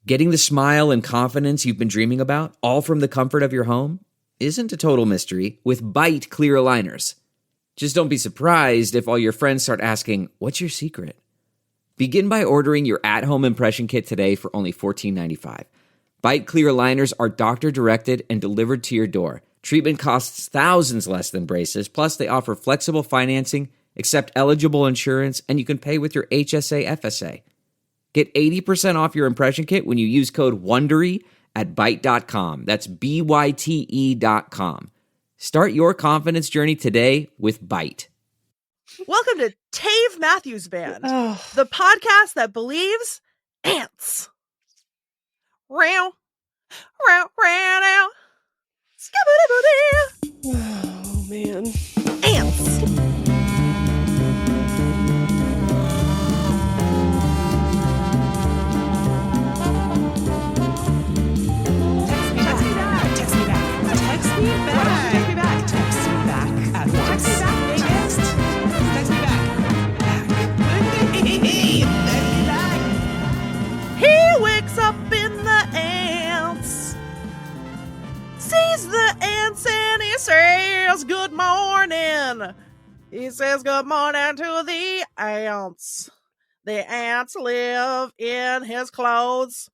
Getting the smile and confidence you've been dreaming about, all from the comfort of your home, isn't a total mystery with Byte clear aligners. Just don't be surprised if all your friends start asking, "What's your secret?" Begin by ordering your at-home impression kit today for only $14.95. Byte clear aligners are doctor-directed and delivered to your door. Treatment costs thousands less than braces, plus they offer flexible financing, accept eligible insurance, and you can pay with your HSA FSA. Get 80% off your impression kit when you use code WONDERY at Byte.com. That's BYTE.com. Start your confidence journey today with Byte. Welcome to Tave Matthews Band, the podcast that believes ants. Row, row, row, row. Oh, man. Ants. Says good morning. He says good morning to the ants. The ants live in his clothes.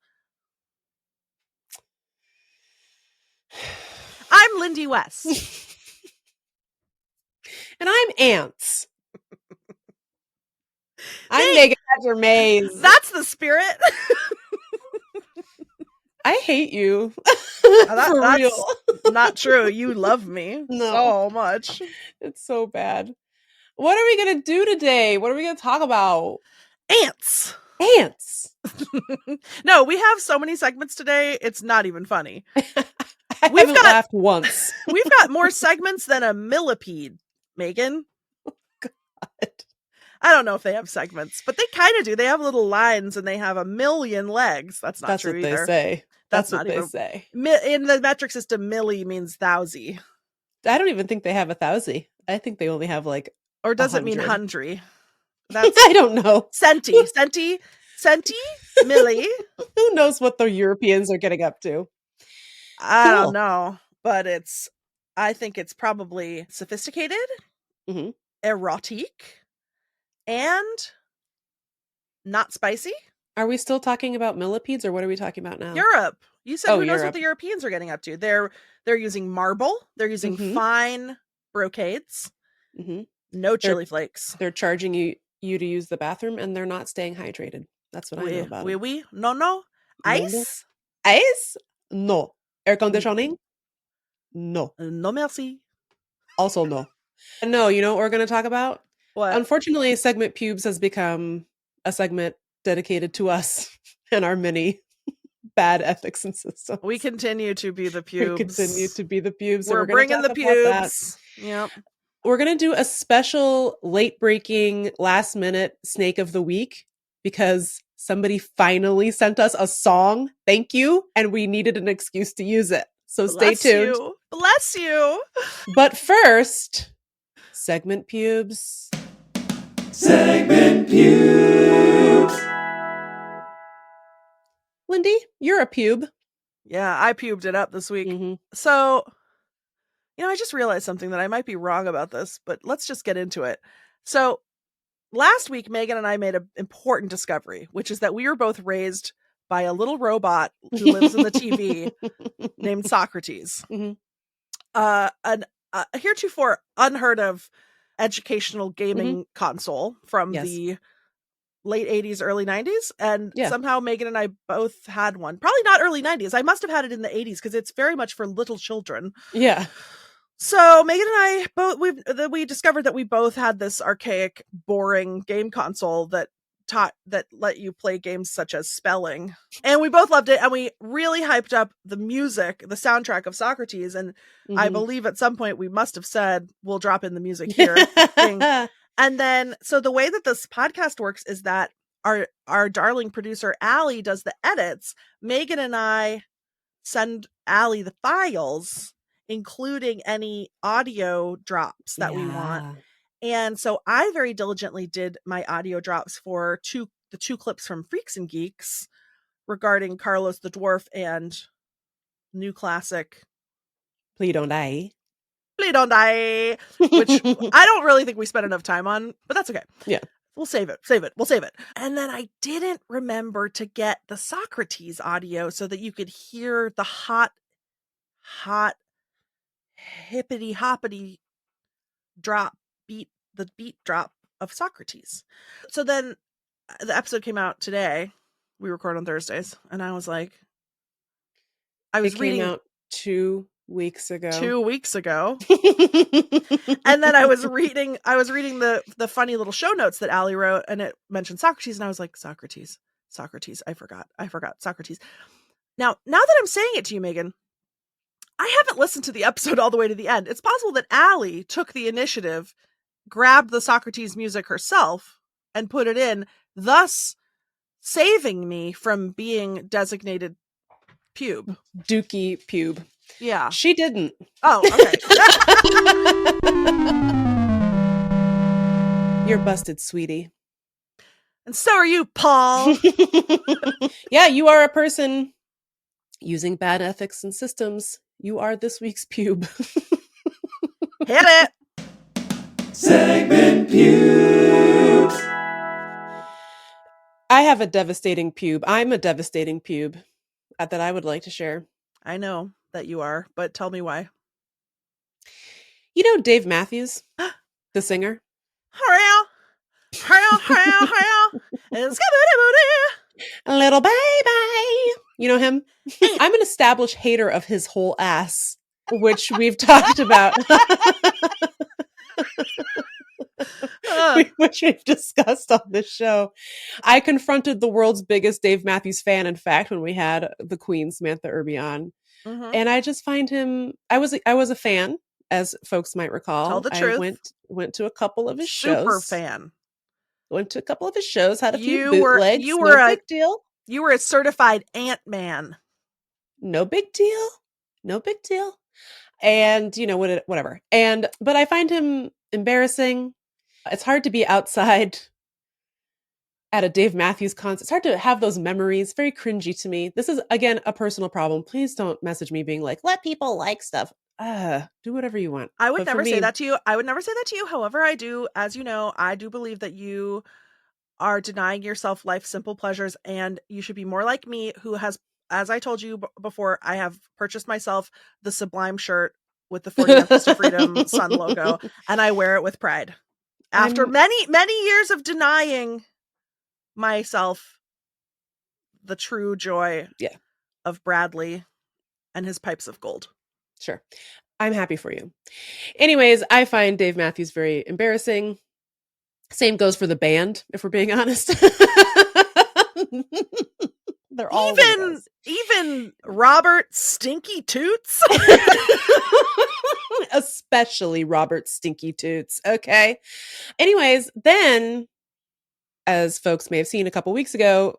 I'm Lindy West. And I'm Ants. I'm Megan Mays. That's the spirit. I hate you. That's real. Not true. You love me so much. It's so bad. What are we going to do today? What are we going to talk about? Ants. Ants. No, we have so many segments today. It's not even funny. I haven't laughed once. We've got more segments than a millipede, Megan. Oh, God. I don't know if they have segments, but they kind of do. They have little lines and they have a million legs. That's not true either. That's what they say. That's what they say. In the metric system, milli means thousand. I don't even think they have 1,000. I think they only have like. Or does 100. it mean hundred? I don't know. Centi, milli. Who knows what the Europeans are getting up to? I don't know, but I think it's probably sophisticated, erotic, and not spicy. Are we still talking about millipedes, or what are we talking about now? Europe. You said who knows Europe. what the Europeans are getting up to. They're using marble. They're using fine brocades. No chili flakes. They're charging you to use the bathroom, and they're not staying hydrated. That's what I know about it. Oui. No. Ice? Ice? No. Air conditioning? No. No merci. Also no. And no, you know what we're going to talk about? What? Unfortunately, segment P.U.B.E.S has become a segment dedicated to us and our many bad ethics and systems. We continue to be the P.U.B.E.S. We're bringing the P.U.B.E.S. Yep. We're going to do a special late-breaking, last-minute Snake of the Week because somebody finally sent us a song. Thank you. And we needed an excuse to use it. So stay tuned. Bless you. But first, segment P.U.B.E.S. Segment P.U.B.E.S. Lindy, you're a P.U.B.E. Yeah, I pubed it up this week. So, I just realized something that I might be wrong about this, but let's just get into it. So, last week, Megan and I made an important discovery, which is that we were both raised by a little robot who lives in the TV named Socrates. An heretofore unheard of educational gaming console from the late 80s, early 90s. And somehow Megan and I both had one. Probably not early 90s. I must have had it in the 80s because it's very much for little children. Yeah. So Megan and I we discovered that we both had this archaic, boring game console that let you play games such as spelling. And we both loved it, and we really hyped up the music, the soundtrack of Socrates. And I believe at some point we must have said, we'll drop in the music here. And then, so the way that this podcast works is that our darling producer, Alli, does the edits. Megan and I send Alli the files, including any audio drops that we want. And so I very diligently did my audio drops for the two clips from Freaks and Geeks regarding Carlos the Dwarf and new classic Please don't die. Please Don't Die, which I don't really think we spent enough time on, but that's okay. Yeah. We'll save it. We'll save it. And then I didn't remember to get the Socrates audio so that you could hear the hot, hippity hoppity the beat drop of Socrates. So then the episode came out today. We record on Thursdays. And I was like, It came out 2 weeks ago. 2 weeks ago. And then I was reading the funny little show notes that Alli wrote, and it mentioned Socrates, and I was like, Socrates. I forgot Socrates. Now that I'm saying it to you, Meagan, I haven't listened to the episode all the way to the end. It's possible that Alli took the initiative, grabbed the Socrates music herself, and put it in, thus saving me from being designated P.U.B.E. Dookie P.U.B.E. Yeah. She didn't. Oh, okay. You're busted, sweetie. And so are you, Paul. Yeah, you are a person using bad ethics and systems. You are this week's P.U.B.E. Hit it. Segment P.U.B.E. I have a devastating P.U.B.E. I'm a devastating P.U.B.E. That I would like to share. I know that you are, but tell me why. You know Dave Matthews, the singer? A little baby. You know him? I'm an established hater of his whole ass, which we've talked about. Which we've discussed on this show. I confronted the world's biggest Dave Matthews fan, in fact, when we had the Queen, Samantha Irby, on. Mm-hmm. And I just find him, I was a fan, as folks might recall. Tell the truth. I went to a couple of his shows. Super fan. Went to a couple of his shows, had a few bootlegs. You were no a big deal. You were a certified Ant-Man. No big deal. No big deal. And, you know, whatever. But I find him embarrassing. It's hard to be outside at a Dave Matthews concert. It's hard to have those memories. Very cringy to me. This is, again, a personal problem. Please don't message me being like, let people like stuff. Do whatever you want. I would never say that to you. However, I do, as you know, I do believe that you are denying yourself life's simple pleasures, and you should be more like me, who has, as I told you before, I have purchased myself the Sublime shirt with the 49th Fist of Freedom sun logo, and I wear it with pride. After many years of denying myself the true joy of Bradley and his pipes of gold. Sure. I'm happy for you. Anyways, I find Dave Matthews very embarrassing. Same goes for the band, if we're being honest. They're all even Robert Stinky Toots. Especially Robert Stinky Toots. Okay. Anyways, then, as folks may have seen a couple weeks ago,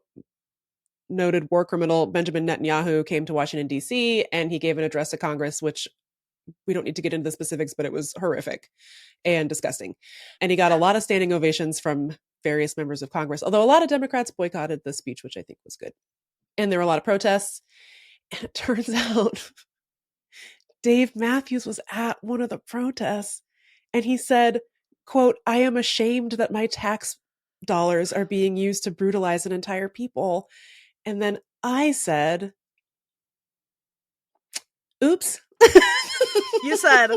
noted war criminal Benjamin Netanyahu came to Washington, D.C., and he gave an address to Congress, which we don't need to get into the specifics, but it was horrific and disgusting. And he got a lot of standing ovations from various members of Congress, although a lot of Democrats boycotted the speech, which I think was good. And there were a lot of protests. And it turns out Dave Matthews was at one of the protests, and he said, quote, "I am ashamed that my tax dollars are being used to brutalize an entire people." And then I said, oops. You said,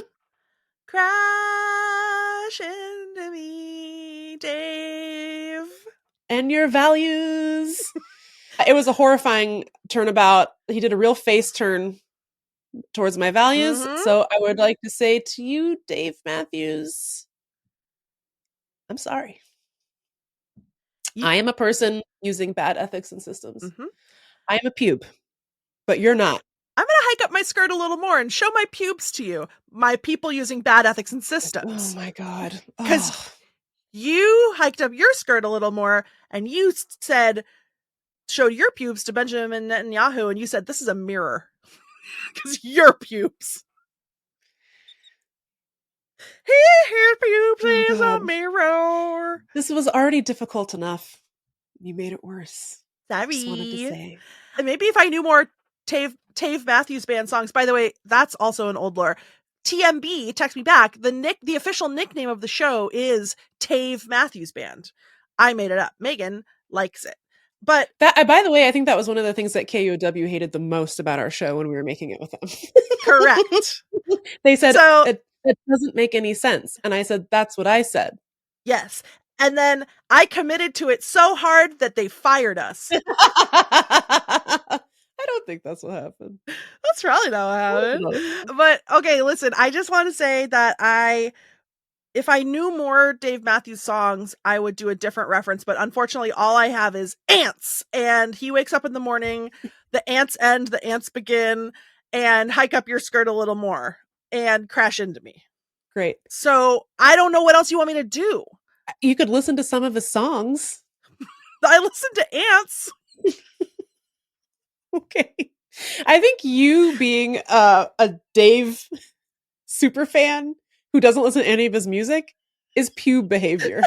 crash into me, Dave. And your values. It was a horrifying turnabout. He did a real face turn towards my values. Mm-hmm. So I would like to say to you, Dave Matthews, I'm sorry. I am a person using bad ethics and systems. Mm-hmm. I am a P.U.B.E., but you're not. I'm going to hike up my skirt a little more and show my pubes to you. My people using bad ethics and systems. Oh my God. Because you hiked up your skirt a little more and you said, showed your pubes to Benjamin Netanyahu, and you said, this is a mirror. Because your pubes. His pubes is a mirror. This was already difficult enough. You made it worse. Sorry. Just wanted to say. And maybe if I knew more Tave Matthews Band songs. By the way, that's also an old lore. TMB, text me back. The official nickname of the show is Tave Matthews Band. I made it up. Megan likes it. But That, by the way, I think that was one of the things that KUOW hated the most about our show when we were making it with them. correct. They said, So- it doesn't make any sense. And I said, that's what I said. Yes. And then I committed to it so hard that they fired us. I don't think that's what happened. That's probably not what happened. But okay, listen, I just want to say that if I knew more Dave Matthews songs, I would do a different reference. But unfortunately, all I have is ants. And he wakes up in the morning, the ants end, the ants begin, and hike up your skirt a little more and crash into me. Great. So I don't know what else you want me to do. You could listen to some of his songs. I listen to ants. Okay. I think you being a Dave super fan who doesn't listen to any of his music is P.U.B.E. behavior.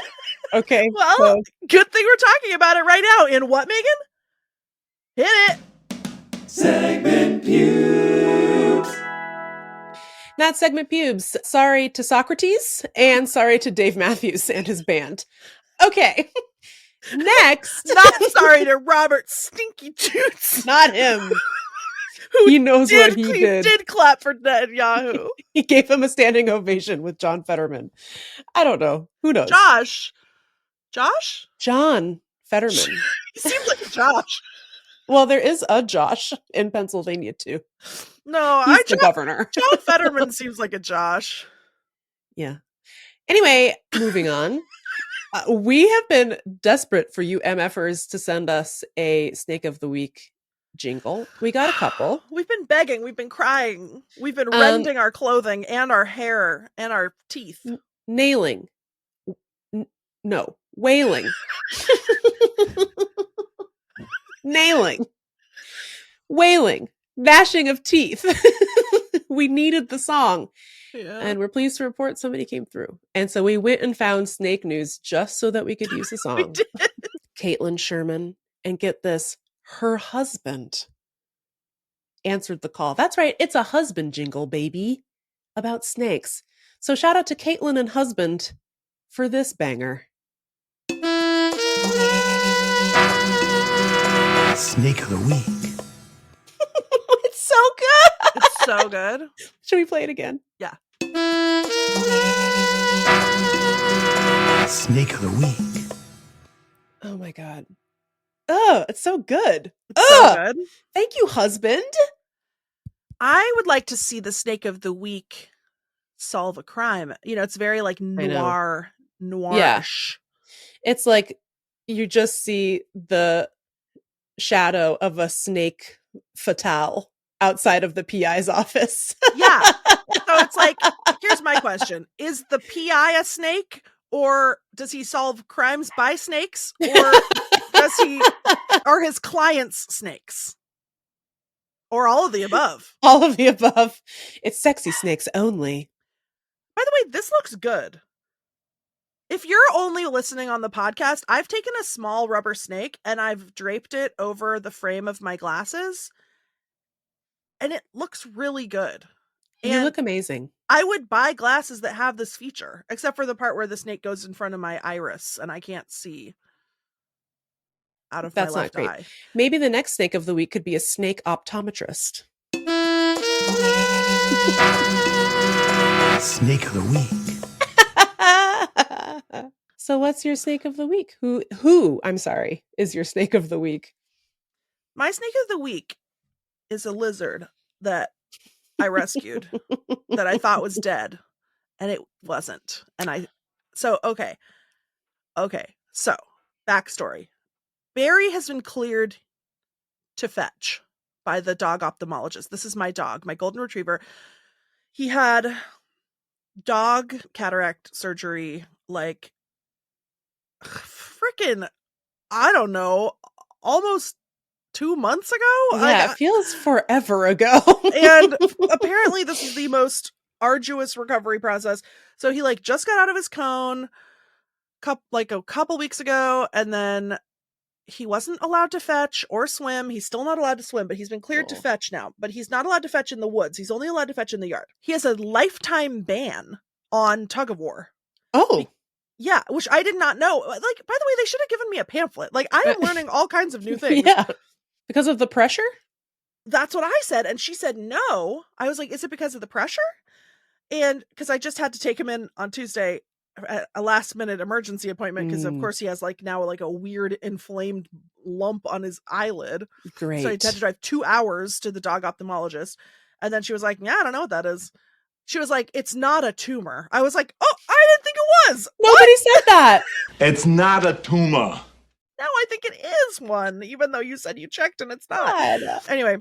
Okay. Well, so. Good thing we're talking about it right now. In what, Megan? Hit it. Segment P.U.B.E.S. Not segment P.U.B.E.S. Sorry to Socrates and sorry to Dave Matthews and his band. Okay. Next. Not sorry to Robert Stinky Toots. Not him. He knows what he did. Did clap for Netanyahu. He gave him a standing ovation with John Fetterman. I don't know. Who knows? Josh? John Fetterman. He seems like a Josh. Well, there is a Josh in Pennsylvania too. No, He's the governor. John Fetterman seems like a Josh. Yeah. Anyway, moving on. We have been desperate for you MFers to send us a Snake of the Week jingle. We got a couple. We've been begging. We've been crying. We've been rending our clothing and our hair and our teeth. Nailing. No. Wailing. Nailing. Wailing. Gnashing of teeth. We needed the song. Yeah. And we're pleased to report somebody came through. And so we went and found Snake News just so that we could use the song. We did. Caitlin Sherman, and get this, her husband answered the call. That's right, it's a husband jingle, baby, about snakes. So shout out to Caitlin and husband for this banger. Snake of the Week. It's so good. It's so good. Should we play it again? Yeah. Snake of the Week. Oh my God. Oh, it's so good. It's so good. Thank you, husband. I would like to see the Snake of the Week solve a crime. You know, it's very like noirish. Yeah. It's like you just see the shadow of a snake fatale outside of the PI's office. Yeah. So it's like, here's my question. Is the PI a snake, or does he solve crimes by snakes, or are his clients snakes? Or all of the above? All of the above. It's sexy snakes only. By the way, this looks good. If you're only listening on the podcast, I've taken a small rubber snake and I've draped it over the frame of my glasses, and it looks really good. You look amazing. I would buy glasses that have this feature, except for the part where the snake goes in front of my iris and I can't see out of my left eye. Maybe the next Snake of the Week could be a snake optometrist. Snake of the Week. So what's your Snake of the Week? Who, I'm sorry, is your Snake of the Week? My Snake of the Week is a lizard that I rescued that I thought was dead, and it wasn't. So backstory. Barry has been cleared to fetch by the dog ophthalmologist. This is my dog, my golden retriever. He had dog cataract surgery like freaking, I don't know, almost 2 months ago. Yeah, it feels forever ago. And apparently this is the most arduous recovery process. So he just got out of his cone a couple weeks ago, and then he wasn't allowed to fetch or swim. He's still not allowed to swim, but he's been cleared to fetch now. But he's not allowed to fetch in the woods. He's only allowed to fetch in the yard. He has a lifetime ban on tug of war. Oh. Yeah, which I did not know. Like, by the way, they should have given me a pamphlet. Like, I am learning all kinds of new things. Yeah. Because of the pressure? That's what I said. And she said, no. I was like, is it because of the pressure? And because I just had to take him in on Tuesday, a last minute emergency appointment, because of course he has like now like a weird inflamed lump on his eyelid. Great. So I had to drive 2 hours to the dog ophthalmologist. And then she was like, yeah, I don't know what that is. She was like, it's not a tumor. I was like, oh, I didn't think it was. Nobody said that. It's not a tumor. Now I think it is one, even though you said you checked and it's not. God. Anyway,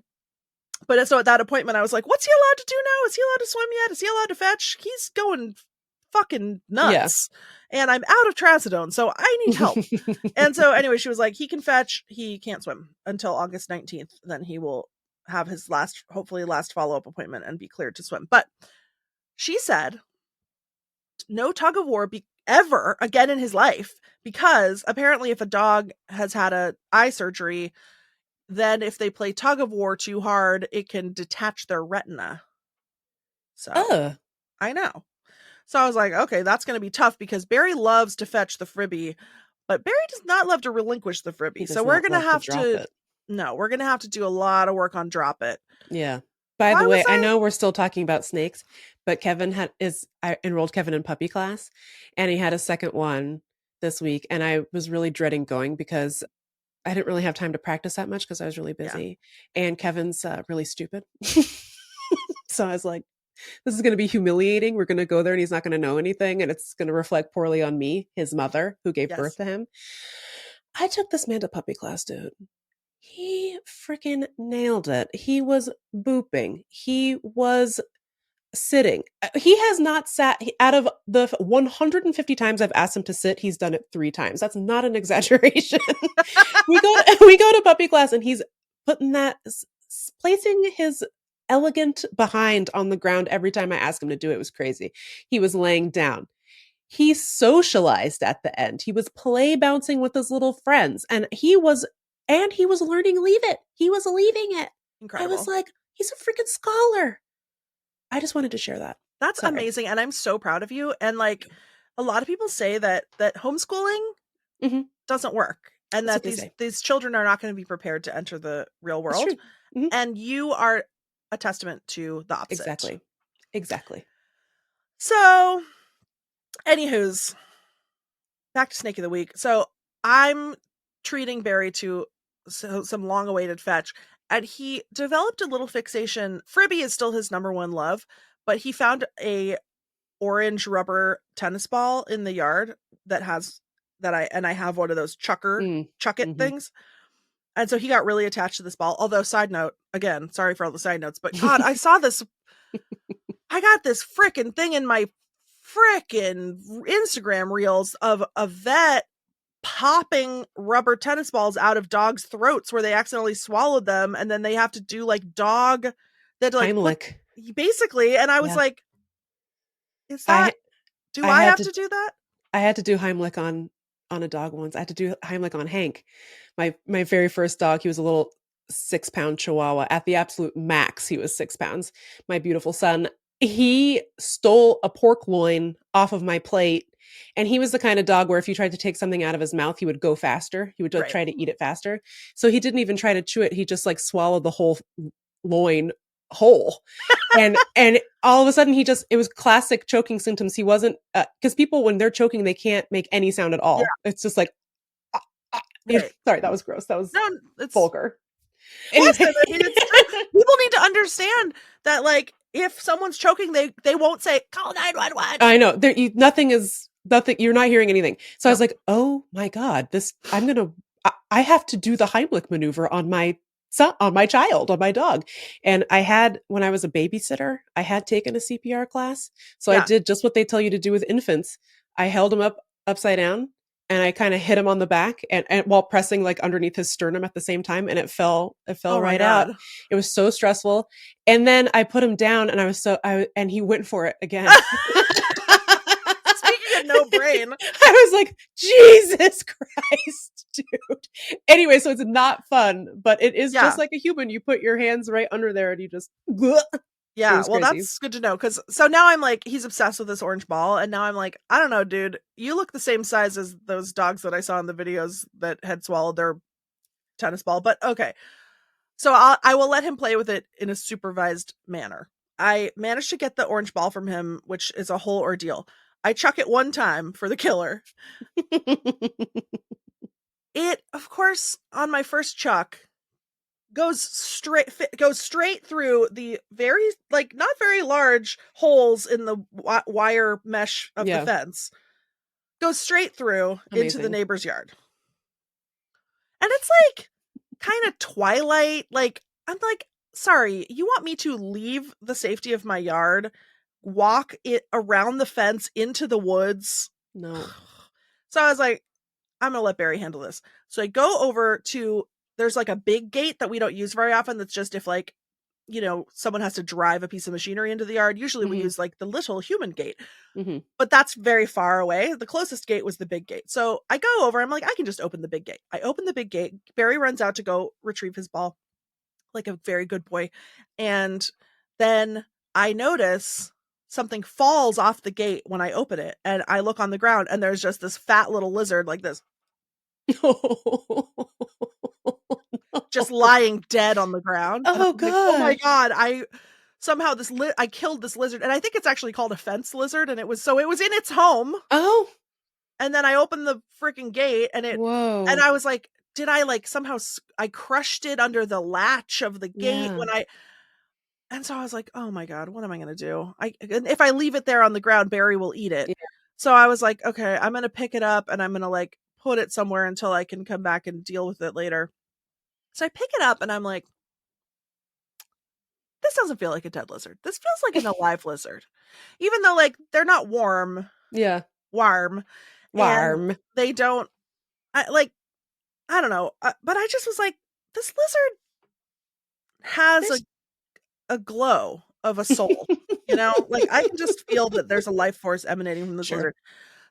but so at that appointment, I was like, what's he allowed to do now? Is he allowed to swim yet? Is he allowed to fetch? He's going fucking nuts. Yeah. And I'm out of trazodone, so I need help. And so anyway, she was like, he can fetch, he can't swim until August 19th. Then he will have his hopefully last follow-up appointment and be cleared to swim. But she said no tug of war ever again in his life, because apparently if a dog has had a eye surgery, then if they play tug of war too hard, it can detach their retina. So I know. So I was like, okay, that's going to be tough, because Barry loves to fetch the Fribby, but Barry does not love to relinquish the Fribby. So we're going to have to we're going to have to do a lot of work on drop it. Yeah. By the way, I know we're still talking about snakes, but I enrolled Kevin in puppy class, and he had a second one this week, and I was really dreading going because I didn't really have time to practice that much because I was really busy. Yeah. And Kevin's really stupid. So I was like, this is going to be humiliating. We're going to go there and he's not going to know anything, and it's going to reflect poorly on me, his mother, who gave birth to him. I took this man to puppy class, dude. He freaking nailed it. He was booping. He was sitting. He has not sat, out of the 150 times I've asked him to sit, he's done it 3 times. That's not an exaggeration. we go to puppy class, and he's placing his elegant behind on the ground every time I ask him to do it. It was crazy. He was laying down. He socialized at the end. He was play bouncing with his little friends, and he was learning leave it. He was leaving it. Incredible. I was like, he's a freaking scholar. I just wanted to share that. That's amazing. And I'm so proud of you. And like a lot of people say that homeschooling doesn't work, and that these children are not going to be prepared to enter the real world. And you are a testament to the opposite. Exactly. So, anywho's, back to Snake of the Week. So I'm treating Barry to some long-awaited fetch, and he developed a little fixation. Fribby is still his number one love, but he found a orange rubber tennis ball in the yard I have one of those chuck it things. And so he got really attached to this ball. Although, side note, again, sorry for all the side notes, but God, I saw this. I got this frickin' thing in my frickin' Instagram reels of a vet popping rubber tennis balls out of dogs' throats where they accidentally swallowed them, and then they have to do like dog that like Heimlich. Basically. And I was like, is that I have to do that? I had to do Heimlich on a dog once. I had to do Heimlich on Hank. My very first dog, he was a little 6-pound Chihuahua. At the absolute max, he was 6 pounds. My beautiful son. He stole a pork loin off of my plate. And he was the kind of dog where if you tried to take something out of his mouth, he would go faster. He would try to eat it faster. So he didn't even try to chew it. He just like swallowed the whole loin whole. and all of a sudden it was classic choking symptoms. He wasn't, because people, when they're choking, they can't make any sound at all. Yeah. It's just like, sorry, that was gross. That was vulgar. Listen, I mean, people need to understand that, like, if someone's choking, they won't say, call 911. I know. Nothing. You're not hearing anything. So I was like, oh my God, I have to do the Heimlich maneuver on my son, on my child, on my dog. And when I was a babysitter, I had taken a CPR class. So I did just what they tell you to do with infants. I held him upside down, and I kind of hit him on the back and while pressing like underneath his sternum at the same time. And it fell right out. It was so stressful. And then I put him down, and and he went for it again. Speaking of no brain. I was like, Jesus Christ, dude. Anyway, so it's not fun, but it is just like a human. You put your hands right under there and you just. Yeah, well, crazy. that's good to know. Because so now I'm like, he's obsessed with this orange ball. And now I'm like, I don't know, dude. You look the same size as those dogs that I saw in the videos that had swallowed their tennis ball. But okay. So I will let him play with it in a supervised manner. I managed to get the orange ball from him, which is a whole ordeal. I chuck it one time for the killer. It, of course, on my first chuck, goes straight through the very, like, not very large holes in the wire mesh of the fence. Goes straight through into the neighbor's yard. And it's like kind of Twilight. Like, I'm like, sorry, you want me to leave the safety of my yard, walk it around the fence into the woods? No. So I was like, I'm gonna let Barry handle this. So I go over to, there's like a big gate that we don't use very often. That's just if, like, you know, someone has to drive a piece of machinery into the yard. Usually we use like the little human gate, but that's very far away. The closest gate was the big gate. So I go over, I'm like, I can just open the big gate. I open the big gate. Barry runs out to go retrieve his ball like a very good boy. And then I notice something falls off the gate when I open it. And I look on the ground and there's just this fat little lizard like this. Just lying dead on the ground. Oh god! Like, oh my god! I somehow I killed this lizard, and I think it's actually called a fence lizard, and it was in its home. Oh, and then I opened the freaking gate, and whoa! And I was like, did I like somehow I crushed it under the latch of the gate when I? And so I was like, oh my god, what am I gonna do? If I leave it there on the ground, Barry will eat it. Yeah. So I was like, okay, I'm gonna pick it up and I'm gonna like put it somewhere until I can come back and deal with it later. So I pick it up and I'm like, this doesn't feel like a dead lizard. This feels like an alive lizard. Even though, like, they're not warm. Yeah. Warm. They don't, I don't know. But I just was like, this lizard has a glow of a soul. You know? Like, I can just feel that there's a life force emanating from this lizard.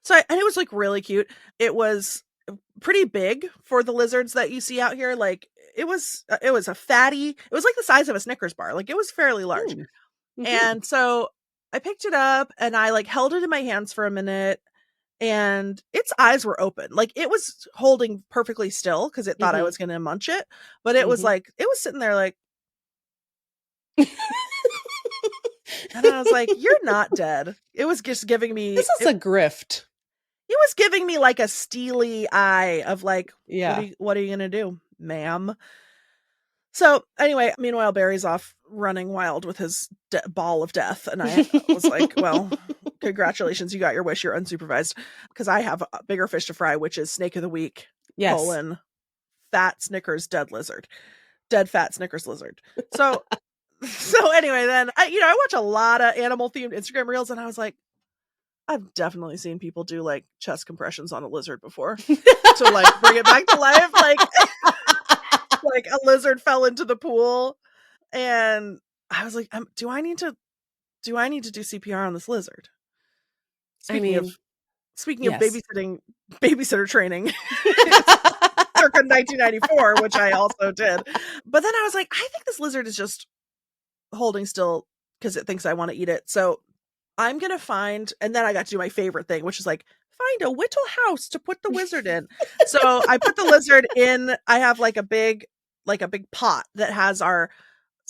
So, and it was like really cute. It was pretty big for the lizards that you see out here. Like, it was a fatty, it was like the size of a Snickers bar. Like, it was fairly large. And so I picked it up and I like held it in my hands for a minute and its eyes were open. Like, it was holding perfectly still because it thought I was going to munch it. But it was like, it was sitting there like, and I was like, you're not dead. It was just giving me, this is a grift. It was giving me like a steely eye of like, yeah, what are you going to do, ma'am? So anyway, meanwhile, Barry's off running wild with his ball of death. And I was like, well, congratulations. You got your wish. You're unsupervised. Because I have a bigger fish to fry, which is Snake of the Week. Yes. Fat Snickers dead lizard. Dead fat Snickers lizard. So anyway, then I watch a lot of animal themed Instagram reels and I was like, I've definitely seen people do like chest compressions on a lizard before to like bring it back to life. Like, like a lizard fell into the pool and I was like, do I need to do CPR on this lizard? Speaking of babysitter training, circa 1994, which I also did. But then I was like, I think this lizard is just holding still because it thinks I want to eat it. So I'm going to find, and then I got to do my favorite thing, which is like, find a whittle house to put the wizard in. So I put the lizard in, I have like a big pot that has our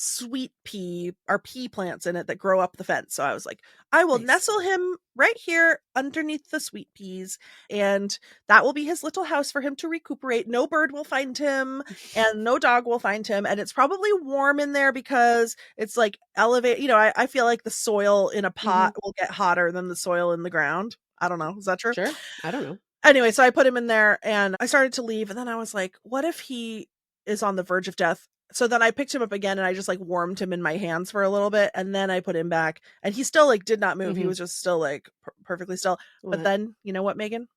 sweet pea, our pea plants in it that grow up the fence. So I was like, I will nestle him right here underneath the sweet peas, and that will be his little house for him to recuperate. No bird will find him and no dog will find him. And it's probably warm in there because it's like elevated. I feel like the soil in a pot will get hotter than the soil in the ground. I don't know. Is that true? Sure. I don't know. Anyway, so I put him in there and I started to leave. And then I was like, what if he is on the verge of death? So then I picked him up again and I just like warmed him in my hands for a little bit. And then I put him back and he still like did not move. He was just still like perfectly still. What? But then, you know what, Megan?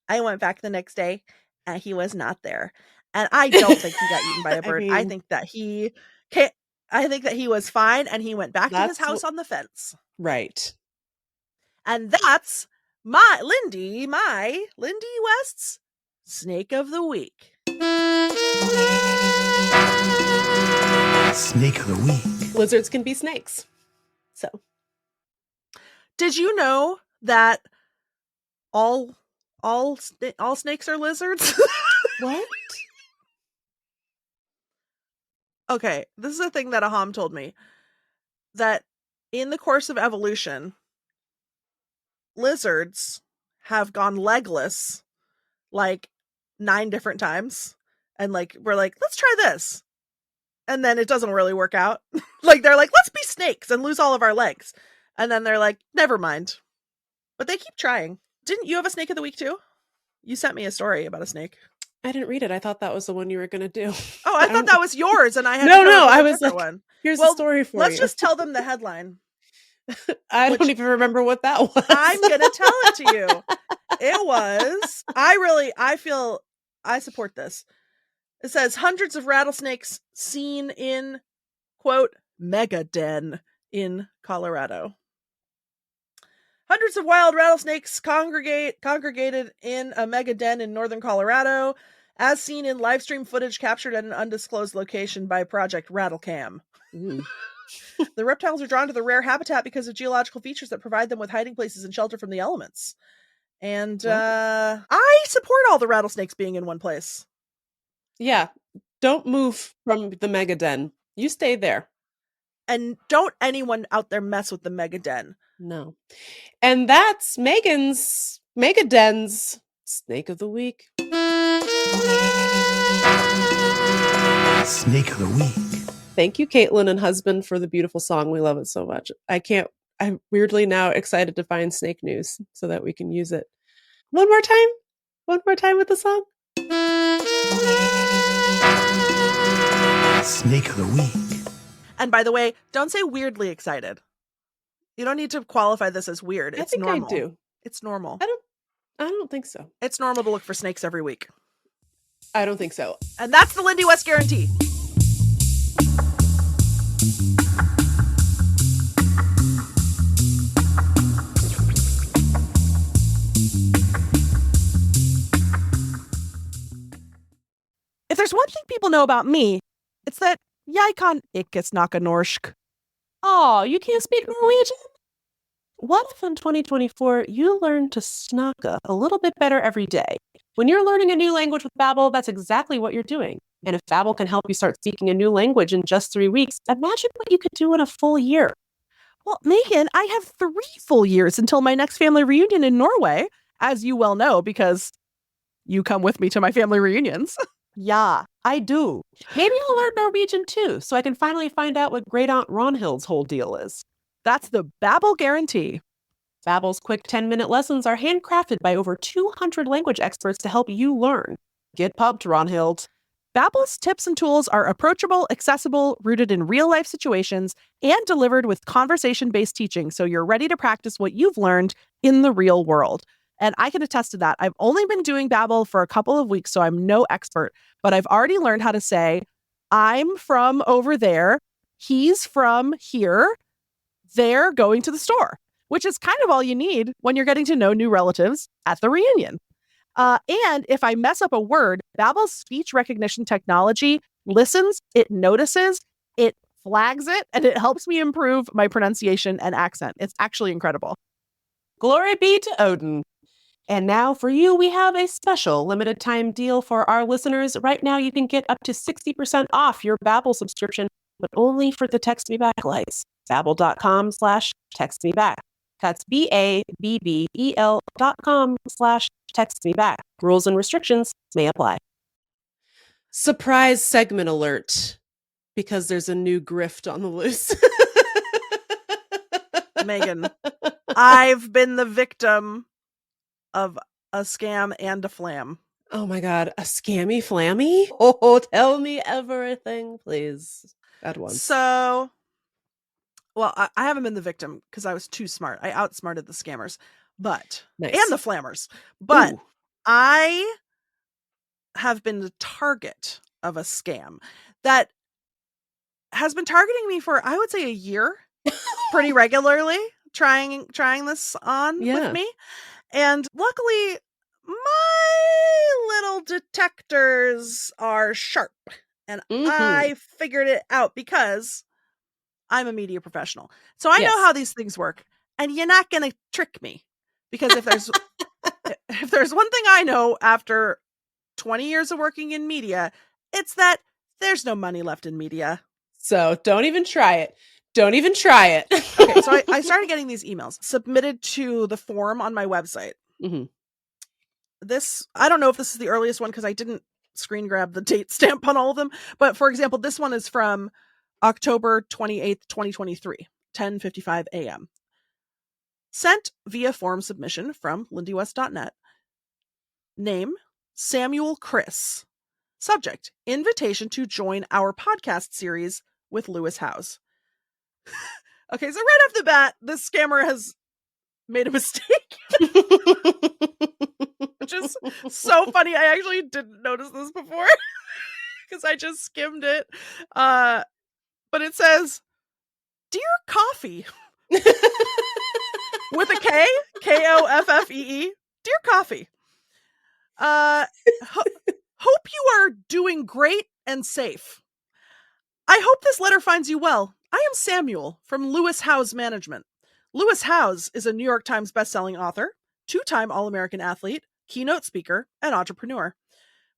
I went back the next day and he was not there. And I don't think he got eaten by a bird. I think that he was fine and he went back to his house on the fence. Right. And that's Lindy West's Snake of the Week. Snake of the week. Lizards can be snakes. So, Did you know that all snakes are lizards? what? Okay, this is a thing that Aham told me. That in the course of evolution, lizards have gone legless like 9 different times. And like, we're like, let's try this. And then it doesn't really work out. Like, they're like, let's be snakes and lose all of our legs. And then they're like, never mind. But they keep trying. Didn't you have a snake of the week too? You sent me a story about a snake. I didn't read it. I thought that was the one you were going to do. Oh, I thought that was yours, and I had I was like, one. Here's the story for let's you. just tell them the headline. I don't even remember what that was. I'm gonna tell it to you. It was. I support this. It says hundreds of rattlesnakes seen in, quote, mega den in Colorado. Hundreds of wild rattlesnakes congregated in a mega den in northern Colorado, as seen in live stream footage captured at an undisclosed location by Project Rattlecam. The reptiles are drawn to the rare habitat because of geological features that provide them with hiding places and shelter from the elements. And I support all the rattlesnakes being in one place. Yeah. Don't move from the mega den. You stay there. And don't anyone out there mess with the mega den. No. And that's Megan's Mega Den's Snake of the Week. Snake of the week. Thank you, Caitlin and husband, for the beautiful song. We love it so much. I'm weirdly now excited to find snake news so that we can use it. One more time with the song. Snake of the week. And by the way, don't say weirdly excited. You don't need to qualify this as weird. It's normal. I do. It's normal. I don't think so. It's normal to look for snakes every week. I don't think so. And that's the Lindy West guarantee. If there's one thing people know about me, it's that jeg kan ikke snakke norsk. Oh, you can't speak Norwegian? What if in 2024 you learn to snakke a little bit better every day? When you're learning a new language with Babbel, that's exactly what you're doing. And if Babbel can help you start speaking a new language in just 3 weeks, imagine what you could do in a full year. Well, Megan, I have 3 full years until my next family reunion in Norway, as you well know, because you come with me to my family reunions. Yeah, I do. Maybe I'll learn Norwegian too, so I can finally find out what Great Aunt Ronhild's whole deal is. That's the Babbel guarantee. Babbel's quick 10-minute lessons are handcrafted by over 200 language experts to help you learn. Get pumped, Ronhild. Babbel's tips and tools are approachable, accessible, rooted in real-life situations, and delivered with conversation-based teaching, so you're ready to practice what you've learned in the real world. And I can attest to that. I've only been doing Babbel for a couple of weeks, so I'm no expert, but I've already learned how to say, I'm from over there, he's from here, they're going to the store, which is kind of all you need when you're getting to know new relatives at the reunion. And if I mess up a word, Babbel's speech recognition technology listens, it notices, it flags it, and it helps me improve my pronunciation and accent. It's actually incredible. Glory be to Odin. And now for you, we have a special limited time deal for our listeners. Right now, you can get up to 60% off your Babbel subscription, but only for the Text Me Back likes. Babbel.com/textmeback. That's BABBEL.com/textmeback. Rules and restrictions may apply. Surprise segment alert, because there's a new grift on the loose. Megan, I've been the victim of a scam and a flam. Oh my God, a scammy flammy? Oh, tell me everything, please. At once. So, well, I haven't been the victim because I was too smart. I outsmarted the scammers, but Nice. and the flammers. But Ooh. I have been the target of a scam that has been targeting me for, I would say, a year, pretty regularly, trying this on Yeah. with me. And luckily, my little detectors are sharp. And I figured it out because I'm a media professional. So I know how these things work. And you're not going to trick me. Because if there's one thing I know after 20 years of working in media, it's that there's no money left in media. So don't even try it. Don't even try it. Okay, so I started getting these emails submitted to the form on my website. Mm-hmm. This, I don't know if this is the earliest one because I didn't screen grab the date stamp on all of them. But for example, this one is from October 28th, 2023, 10:55 a.m. Sent via form submission from lindywest.net. Name, Samuel Chris. Subject, invitation to join our podcast series with Lewis Howes. Okay, so right off the bat, this scammer has made a mistake. Which is so funny. I actually didn't notice this before because I just skimmed it. But it says, Dear Coffee. With a K, Koffee. Dear Coffee. Hope you are doing great and safe. I hope this letter finds you well. I am Samuel from Lewis Howes Management. Lewis Howes is a New York Times bestselling author, 2-time All-American athlete, keynote speaker, and entrepreneur.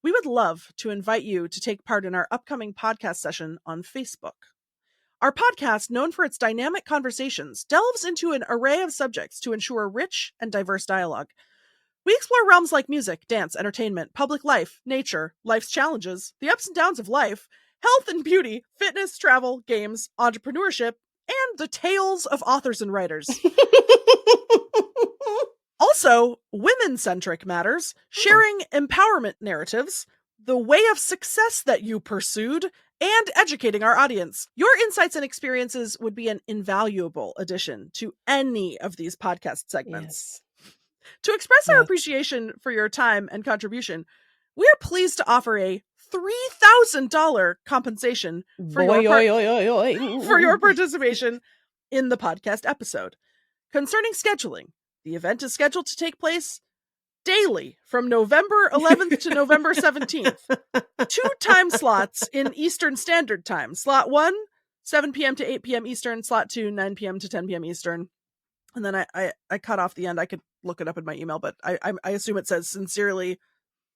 We would love to invite you to take part in our upcoming podcast session on Facebook. Our podcast, known for its dynamic conversations, delves into an array of subjects to ensure rich and diverse dialogue. We explore realms like music, dance, entertainment, public life, nature, life's challenges, the ups and downs of life, health and beauty, fitness, travel, games, entrepreneurship, and the tales of authors and writers. Also, women-centric matters, sharing empowerment narratives, the way of success that you pursued, and educating our audience. Your insights and experiences would be an invaluable addition to any of these podcast segments. Yes. To express our appreciation for your time and contribution, we are pleased to offer a $3,000 compensation for your participation in the podcast episode. Concerning scheduling, the event is scheduled to take place daily from November 11th to November 17th. 2 time slots in Eastern Standard Time. Slot 1, 7 p.m. to 8 p.m. Eastern. Slot 2, 9 p.m. to 10 p.m. Eastern. And then I cut off the end. I could look it up in my email, but I assume it says sincerely,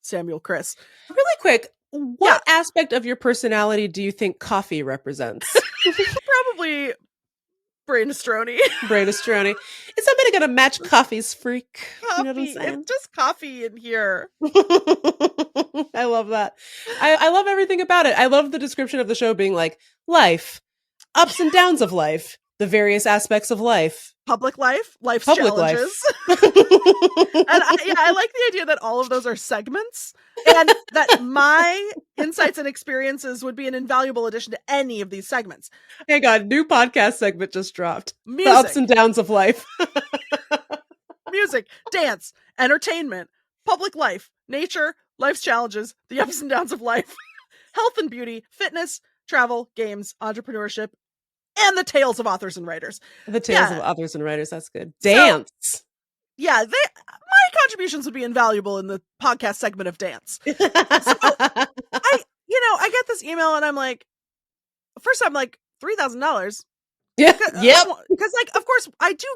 Samuel Chris. Really quick, what aspect of your personality do you think coffee represents? Probably Brainestroni. Brainestroni. Is somebody gonna match coffee's freak? Coffee. You know what I'm saying? It's just coffee in here. I love that. I love everything about it. I love the description of the show being like life, ups and downs of life, the various aspects of life. Public life, life's challenges. And I like the idea that all of those are segments and that my insights and experiences would be an invaluable addition to any of these segments. Hey God, new podcast segment just dropped. Music. The ups and downs of life. Music, dance, entertainment, public life, nature, life's challenges, the ups and downs of life, health and beauty, fitness, travel, games, entrepreneurship, and the tales of authors and writers. The tales of authors and writers. That's good. Dance. So, my contributions would be invaluable in the podcast segment of dance. So I get this email and I'm like, first I'm like, $3,000. Yeah. Yep. Because like, of course I do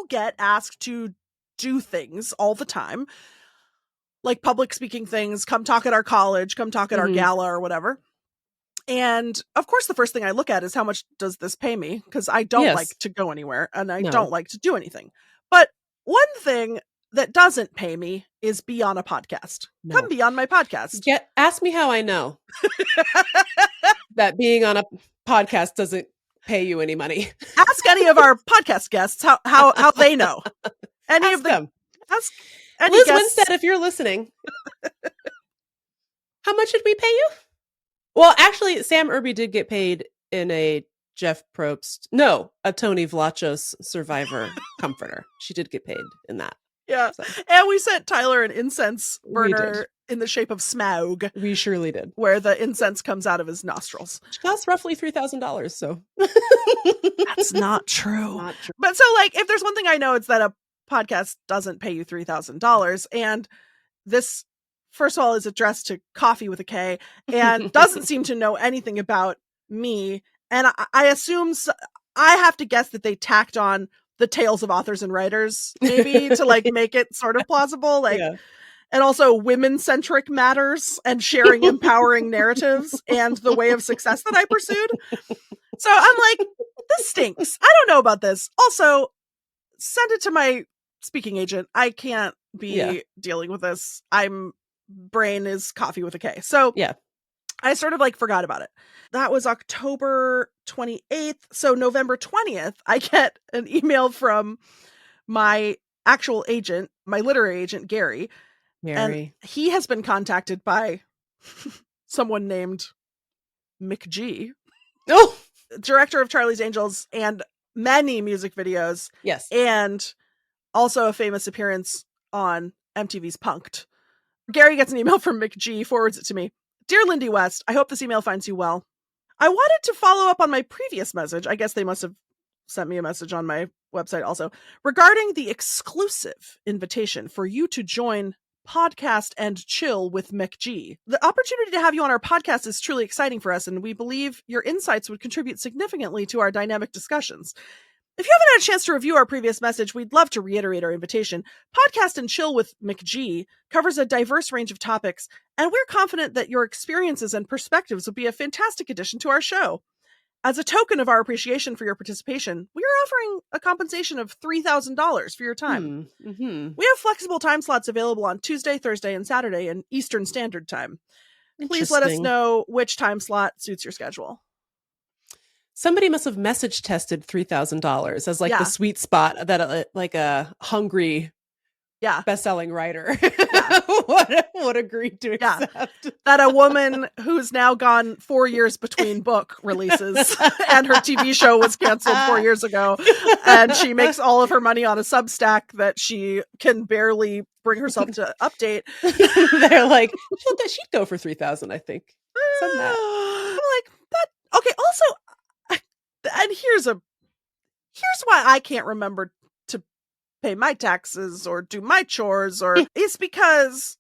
get asked to do things all the time. Like public speaking things, come talk at our college, come talk at our gala or whatever. And of course, the first thing I look at is how much does this pay me? Because I don't like to go anywhere and I don't like to do anything. But one thing that doesn't pay me is be on a podcast. No. Come be on my podcast. Ask me how I know that being on a podcast doesn't pay you any money. Ask any of our podcast guests how they know. Ask them. Ask any Liz guests. Winstead, if you're listening. How much did we pay you? Well, actually, Sam Irby did get paid in a Tony Vlachos Survivor comforter. She did get paid in that. Yeah. So. And we sent Tyler an incense burner in the shape of Smaug. We surely did. Where the incense comes out of his nostrils. Which costs roughly $3,000, so. That's not true. Not true. But so, like, if there's one thing I know, it's that a podcast doesn't pay you $3,000. And this, first of all, is addressed to Coffee with a K and doesn't seem to know anything about me. And I assume, I have to guess that they tacked on the tales of authors and writers, maybe to like make it sort of plausible. Like, Yeah. and also women-centric matters and sharing empowering narratives and the way of success that I pursued. So I'm like, this stinks. I don't know about this. Also, send it to my speaking agent. I can't be dealing with this. Brain is Coffee with a K. So Yeah. I sort of like forgot about it. That was October 28th. So November 20th, I get an email from my actual agent, my literary agent, Gary. And he has been contacted by someone named McG, Oh, director of Charlie's Angels and many music videos. yes. And also a famous appearance on MTV's Punk'd. Gary gets an email from McG, forwards it to me. Dear Lindy West, I hope this email finds you well. I wanted to follow up on my previous message. I guess they must have sent me a message on my website also regarding the exclusive invitation for you to join Podcast and Chill with McG. The opportunity to have you on our podcast is truly exciting for us, and we believe your insights would contribute significantly to our dynamic discussions. If you haven't had a chance to review our previous message, we'd love to reiterate our invitation. Podcast and Chill with McG covers a diverse range of topics, and we're confident that your experiences and perspectives would be a fantastic addition to our show. As a token of our appreciation for your participation, we are offering a compensation of $3,000 for your time. Mm-hmm. We have flexible time slots available on Tuesday, Thursday, and Saturday in Eastern Standard Time. Please let us know which time slot suits your schedule. Somebody must have message tested $3,000 as like the sweet spot that like a hungry best-selling writer would agree to accept. That a woman who's now gone 4 years between book releases and her TV show was canceled 4 years ago, and she makes all of her money on a Substack that she can barely bring herself to update. They're like, she'd go for $3,000, I think. I'm like, that okay. Also, and here's why I can't remember to pay my taxes or do my chores, or it's because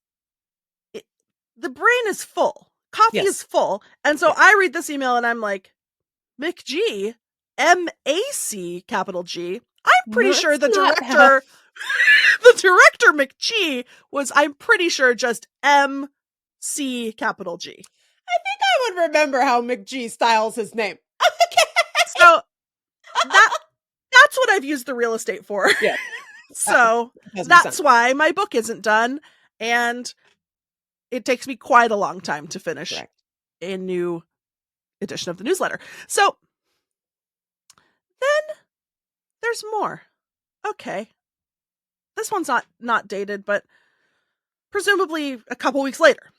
the brain is full. Coffee is full. And so I read this email and I'm like, McG, M-A-C capital G. I'm pretty sure the director, the director McG was, I'm pretty sure, just M-C capital G. I think I would remember how McG styles his name. So that's what I've used the real estate for. Yeah. So that's why my book isn't done. And it takes me quite a long time to finish a new edition of the newsletter. So then there's more. Okay. This one's not dated, but presumably a couple weeks later.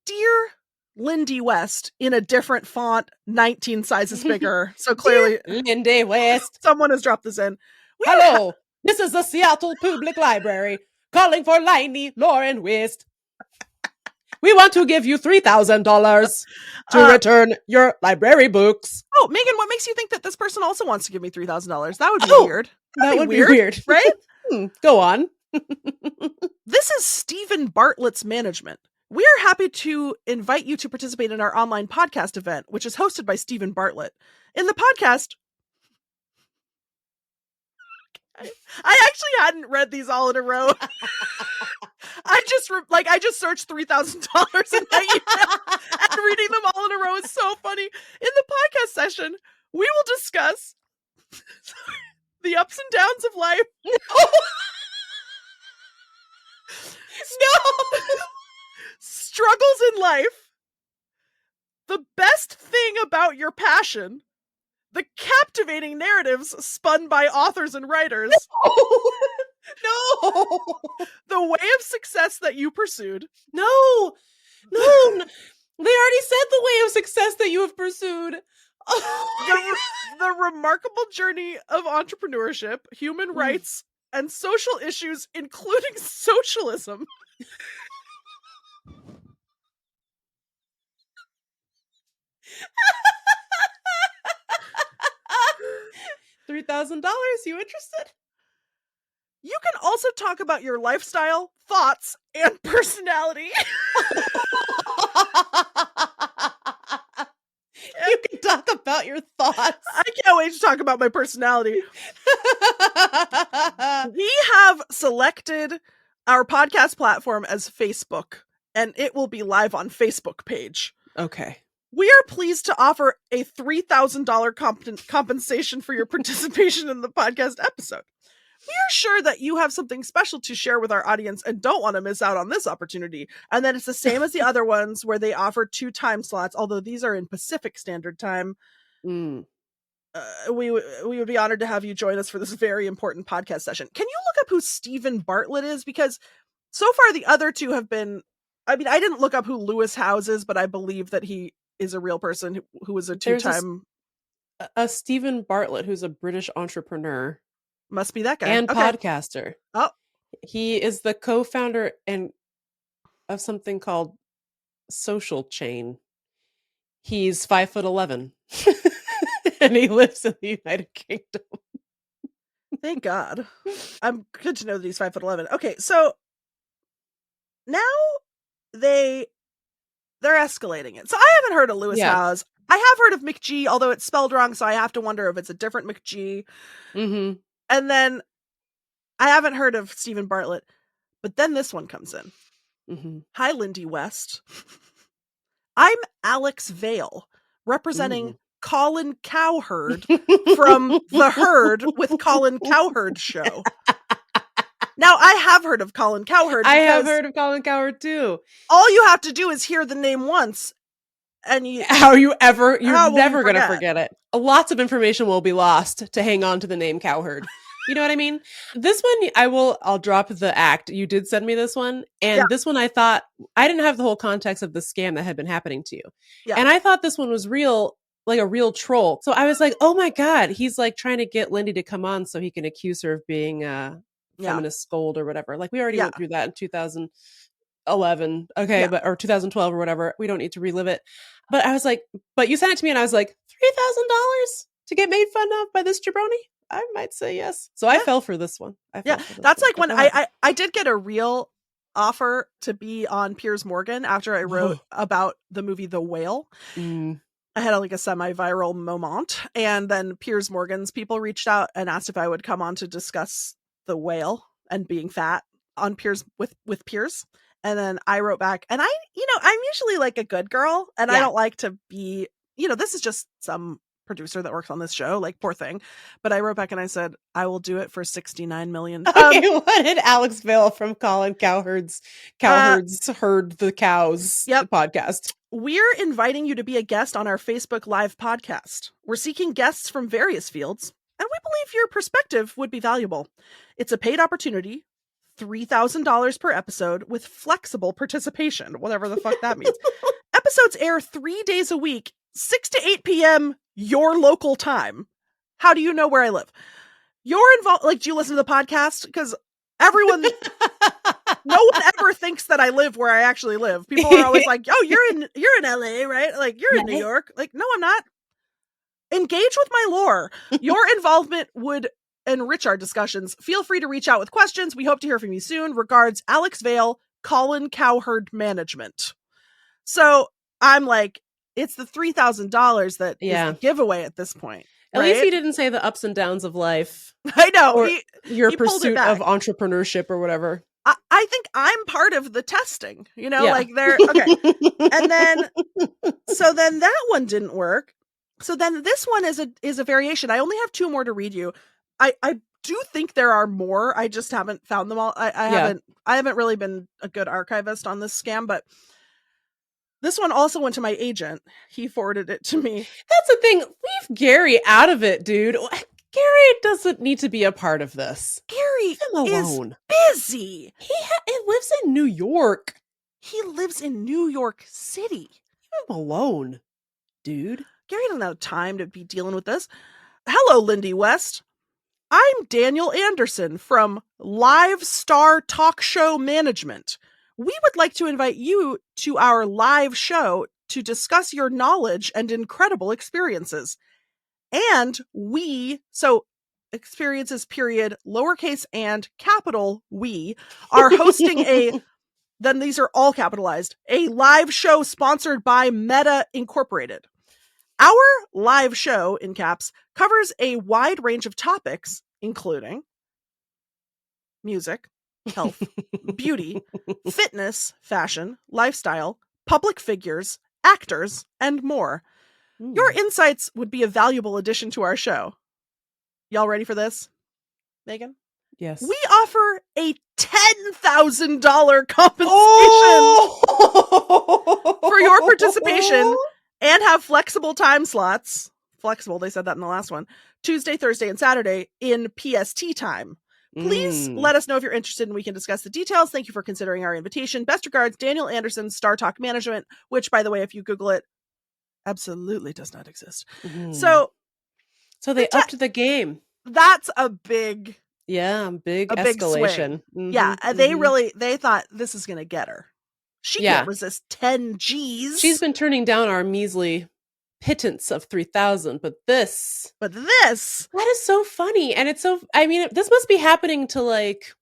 Dear Lindy West, in a different font, 19 sizes bigger. So clearly Lindy West. Someone has dropped this in. Hello. This is the Seattle Public Library calling for Lindy Lauren West. We want to give you $3,000 to return your library books. Oh, Meagan, what makes you think that this person also wants to give me $3,000? That would be weird. That would be weird. Right? Go on. This is Stephen Bartlett's management. We are happy to invite you to participate in our online podcast event, which is hosted by Stephen Bartlett. In the podcast, I actually hadn't read these all in a row. I just searched $3,000 in my email, and reading them all in a row is so funny. In the podcast session, we will discuss the ups and downs of life. No! Struggles in life. The best thing about your passion. The captivating narratives spun by authors and writers. No! The way of success that you pursued. No! They already said the way of success that you have pursued. The remarkable journey of entrepreneurship, human rights, and social issues, including socialism. $3,000, you interested? You can also talk about your lifestyle, thoughts, and personality. You can talk about your thoughts. I can't wait to talk about my personality. We have selected our podcast platform as Facebook, and it will be live on Facebook page. Okay. We are pleased to offer a $3,000 compensation for your participation in the podcast episode. We are sure that you have something special to share with our audience and don't want to miss out on this opportunity. And that it's the same as the other ones where they offer 2 time slots, although these are in Pacific Standard Time. Mm. We would be honored to have you join us for this very important podcast session. Can you look up who Stephen Bartlett is? Because so far the other 2 have been, I mean, I didn't look up who Lewis Howes is, but I believe that he is a real person who was a 2-time. A Stephen Bartlett, who's a British entrepreneur. Must be that guy. And podcaster. Oh. He is the co-founder of something called Social Chain. He's 5'11", and he lives in the United Kingdom. Thank God. I'm good to know that he's 5'11". Okay, so now they're escalating it. So I haven't heard of Lewis Howes. I have heard of McG, although it's spelled wrong, so I have to wonder if it's a different McG. Mm-hmm. And then I haven't heard of Stephen Bartlett, but then this one comes in. Mm-hmm. Hi, Lindy West. I'm Alex Vale, representing Colin Cowherd from The Herd with Colin Cowherd Show. Now, I have heard of Colin Cowherd. I have heard of Colin Cowherd too. All you have to do is hear the name once, and you're never going to forget it. Lots of information will be lost to hang on to the name Cowherd. You know what I mean? This one, I'll drop the act. You did send me this one. And this one, I thought, I didn't have the whole context of the scam that had been happening to you. Yeah. And I thought this one was real, like a real troll. So I was like, oh my God, he's like trying to get Lindy to come on so he can accuse her of being a feminist scold or whatever. Like we already went through that in 2011. Okay. Or 2012 or whatever. We don't need to relive it. But I was like, but you sent it to me and I was like, $3,000 to get made fun of by this jabroni? I might say yes. So I fell for this one. That's like when I did get a real offer to be on Piers Morgan after I wrote about the movie The Whale. I had a semi-viral moment, and then Piers Morgan's people reached out and asked if I would come on to discuss The Whale and being fat on Piers with Piers. And then I wrote back, and I'm usually like a good girl, and I don't like to be, this is just some producer that works on this show, like poor thing. But I wrote back and I said, I will do it for $69 million. Okay, what did Alex Vale from Colin Cowherd's Herd the Cows podcast? We're inviting you to be a guest on our Facebook Live podcast. We're seeking guests from various fields, and we believe your perspective would be valuable. It's a paid opportunity, $3,000 per episode with flexible participation, whatever the fuck that means. Episodes air 3 days a week, 6 to 8 p.m. your local time. How do you know where I live? You're involved. Like, do you listen to the podcast? Because no one ever thinks that I live where I actually live. People are always like, "Oh, you're in LA, right? Like, you're in New York." Like, no, I'm not. Engage with my lore. Your involvement would enrich our discussions. Feel free to reach out with questions. We hope to hear from you soon. Regards, Alex Vale, Colin Cowherd Management. So I'm like, it's the $3,000 that is the giveaway at this point. At least he didn't say the ups and downs of life. I know. Or your pursuit of entrepreneurship or whatever. I think I'm part of the testing, like they're okay. And then, so then that one didn't work. So then this one is a variation. I only have 2 more to read you. I do think there are more. I just haven't found them all. I haven't really been a good archivist on this scam, but this one also went to my agent. He forwarded it to me. That's the thing. Leave Gary out of it, dude. Gary doesn't need to be a part of this. Gary is busy. He lives in New York. He lives in New York City. Leave him alone, dude. Gary doesn't have time to be dealing with this. Hello, Lindy West. I'm Daniel Anderson from Live Star Talk Show Management. We would like to invite you to our live show to discuss your knowledge and incredible experiences. And so Experiences, period, lowercase and capital we, are hosting then these are all capitalized, a live show sponsored by Meta Incorporated. Our live show, in caps, covers a wide range of topics, including music, health, beauty, fitness, fashion, lifestyle, public figures, actors, and more. Your insights would be a valuable addition to our show. Y'all ready for this, Megan? Yes. We offer a $10,000 compensation for your participation and have flexible time slots. Flexible, they said that in the last one. Tuesday, Thursday, and Saturday in PST time. Please let us know if you're interested and we can discuss the details. Thank you for considering our invitation. Best regards, Daniel Anderson, Star Talk Management, which, by the way, if you Google it, absolutely does not exist. So they upped the game. That's a big... Yeah, big a escalation. Big yeah, they thought this is going to get her. She can't resist 10 G's. She's been turning down our measly pittance of 3,000, but this that is so funny. And it's so, I mean, this must be happening to like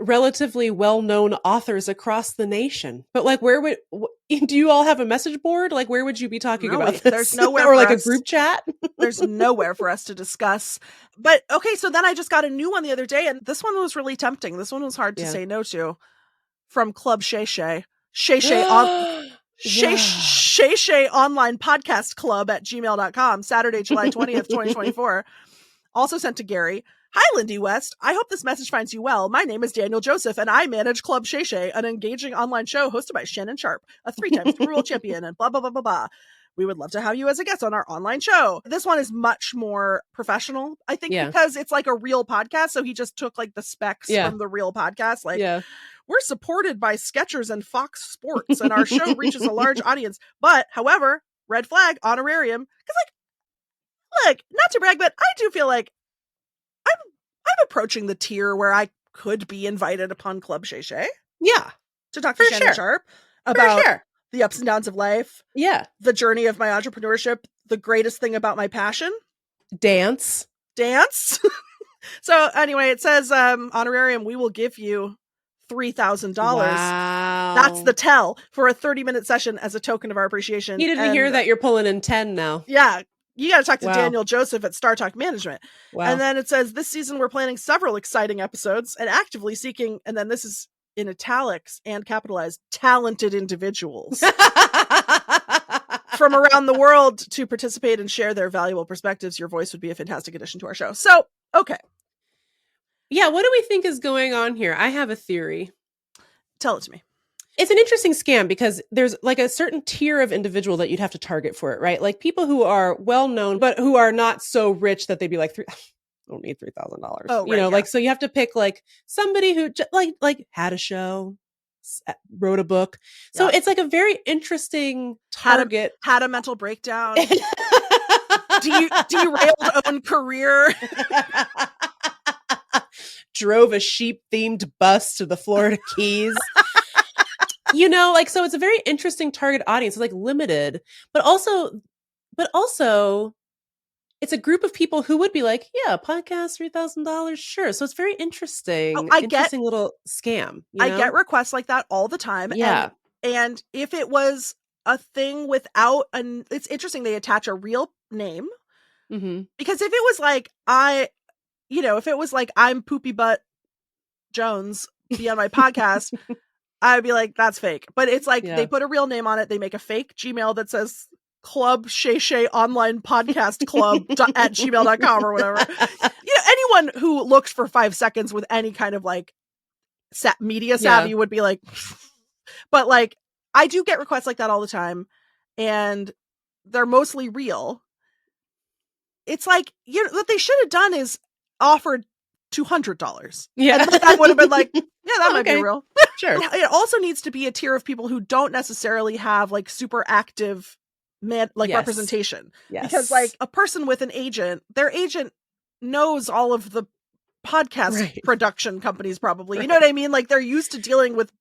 relatively well-known authors across the nation. But like, do you all have a message board? Like, where would you be talking about this? There's nowhere or like a group chat. There's nowhere for us to discuss. But okay, so then I just got a new one the other day, and this one was really tempting. This one was hard to say no to. From Club Shay Shay. Shay Shay Online Podcast Club at gmail.com, Saturday, July 20th, 2024. Also sent to Gary. Hi, Lindy West. I hope this message finds you well. My name is Daniel Joseph, and I manage Club Shay Shay, an engaging online show hosted by Shannon Sharp, a 3-time Super Bowl champion, and blah, blah, blah, blah, blah. We would love to have you as a guest on our online show. This one is much more professional, I think, because it's like a real podcast. So he just took like the specs from the real podcast. Like, we're supported by Skechers and Fox Sports, and our show reaches a large audience. But, however, red flag, honorarium. Because, like, look, not to brag, but I do feel like I'm approaching the tier where I could be invited upon Club Shay Shay. Yeah. To talk to Shannon Sharp about the ups and downs of life. Yeah. The journey of my entrepreneurship. The greatest thing about my passion. Dance. So anyway, it says honorarium, we will give you $3,000. Wow. That's the tell for a 30-minute session as a token of our appreciation. He didn't hear that you're pulling in 10 now. Yeah. You got to talk to Daniel Joseph at Star Talk Management. Wow. And then it says, this season we're planning several exciting episodes and actively seeking, and then this is in italics and capitalized, talented individuals from around the world to participate and share their valuable perspectives. Your voice would be a fantastic addition to our show. So, okay. Yeah, what do we think is going on here? I have a theory. Tell it to me. It's an interesting scam because there's like a certain tier of individual that you'd have to target for it, right? Like people who are well known, but who are not so rich that they'd be like, I don't need $3,000. Oh, you know, like, so you have to pick like somebody who like had a show, wrote a book. So it's like a very interesting target. Had a mental breakdown. Derailed own career. Drove a sheep themed bus to the Florida Keys. You know, like, so it's a very interesting target audience. It's like limited, but also it's a group of people who would be like, yeah, podcast, $3,000. Sure. So it's very interesting. Interesting little scam. I get requests like that all the time. Yeah. And if it was a thing without it's interesting. They attach a real name because if it was like, if it was like, I'm Poopy Butt Jones, be on my podcast, I'd be like, that's fake. But it's like they put a real name on it. They make a fake Gmail that says Club Shay Shay Online Podcast Club at gmail.com or whatever. Anyone who looked for 5 seconds with any kind of like media savvy would be like, but like, I do get requests like that all the time and they're mostly real. It's like, what they should have done is offered $200. Yeah. And I would have been like, that might be real. Sure. It also needs to be a tier of people who don't necessarily have like super active representation. Yes. Because like a person with an agent, their agent knows all of the podcast production companies probably. You know what I mean? Like they're used to dealing with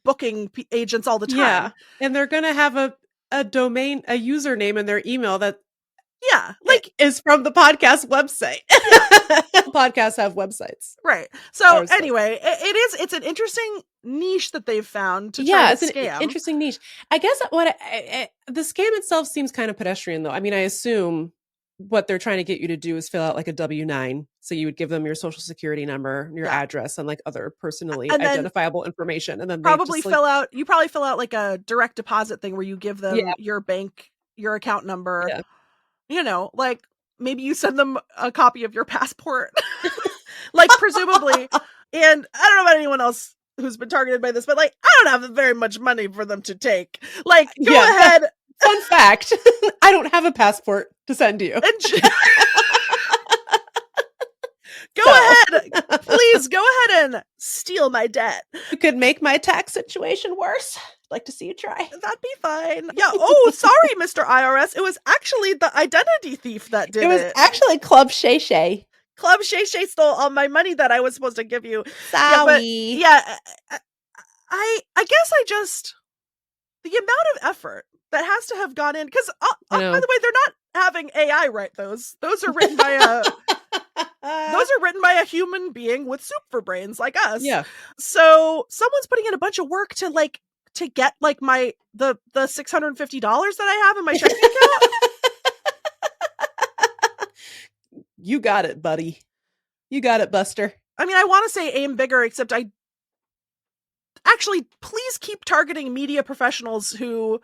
booking agents all the time. Yeah. And they're going to have a domain, a username in their email that Yeah, like is from the podcast website. Podcasts have websites. right. So Ours doesn't. anyway, it's an interesting niche that they've found to Yeah, try it's to an scam. interesting niche. I guess the scam itself seems kind of pedestrian, though. I mean, I assume what they're trying to get you to do is fill out like a W-9. So you would give them your social security number, your Yeah. address, and like other personally And then identifiable information. And then they probably just, like, fill out like a direct deposit thing where you give them Yeah. your account number. Yeah. You know, like maybe you send them a copy of your passport. Like presumably. And I don't know about anyone else who's been targeted by this, but like I don't have very much money for them to take. Like go Yeah. ahead Fun fact, I don't have a passport to send you. and ahead. Please go ahead and steal my debt. You could make my tax situation worse. I'd like to see you try. That'd be fine. Yeah. Oh, sorry, Mr. IRS. It was actually the identity thief that did it. It was actually Club Shay Shay. Club Shay Shay stole all my money that I was supposed to give you. Sorry. Yeah. I guess I just the amount of effort that has to have gone in because by the way, they're not having AI write those. Those are written by a human being with soup for brains like us. Yeah. So someone's putting in a bunch of work to get like the $650 that I have in my checking account. You got it, buddy. You got it, Buster. I mean, I want to say aim bigger, except I actually please keep targeting media professionals who,